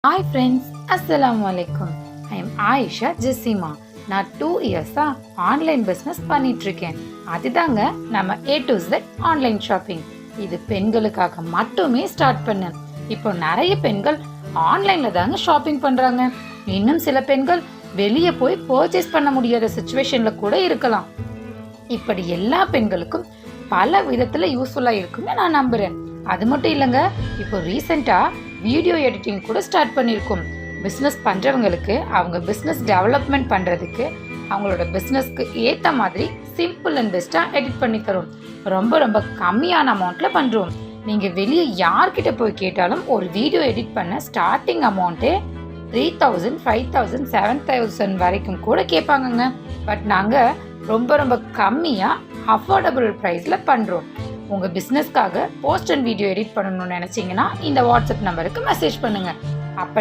Hi friends, அஸ்ஸலாமு அலைக்கும். I am Ayesha Jesima. நான் 2 இயர்ஸாக ஆன்லைன் பிஸ்னஸ் பண்ணிகிட்ருக்கேன். அதுதாங்க நம்ம A to Z online shopping. இது பெண்களுக்காக மட்டுமே ஸ்டார்ட் பண்ணேன். இப்போ நிறைய பெண்கள் ஆன்லைனில் தாங்க ஷாப்பிங் பண்ணுறாங்க. இன்னும் சில பெண்கள் வெளியே போய் பர்ச்சேஸ் பண்ண முடியாத சுச்சுவேஷனில் கூட இருக்கலாம். இப்படி எல்லா பெண்களுக்கும் பல விதத்தில் யூஸ்ஃபுல்லாக இருக்குன்னு நான் நம்புகிறேன். அது மட்டும் இல்லைங்க, இப்போ ரீசெண்டாக வீடியோ எடிட்டிங் கூட ஸ்டார்ட் பண்ணியிருக்கோம். பிஸ்னஸ் பண்ணுறவங்களுக்கு அவங்க பிஸ்னஸ் டெவலப்மெண்ட் பண்ணுறதுக்கு அவங்களோட பிஸ்னஸ்க்கு ஏற்ற மாதிரி சிம்பிள் அண்ட் பெஸ்ட்டாக எடிட் பண்ணி தரும். ரொம்ப ரொம்ப கம்மியான அமௌண்ட்டில் பண்ணுறோம். நீங்கள் வெளியே யார்கிட்ட போய் கேட்டாலும் ஒரு வீடியோ எடிட் பண்ண ஸ்டார்டிங் அமௌண்ட்டே 3000, 5000, 7000 வரைக்கும் கூட கேட்பாங்கங்க. பட் நாங்கள் ரொம்ப ரொம்ப கம்மியாக அஃபோர்டபுள் ப்ரைஸில் பண்ணுறோம். உங்கள் பிஸ்னஸ்க்காக போஸ்ட் அண்ட் வீடியோ எடிட் பண்ணணும்னு நினச்சிங்கன்னா இந்த வாட்ஸ்அப் நம்பருக்கு மெசேஜ் பண்ணுங்கள்.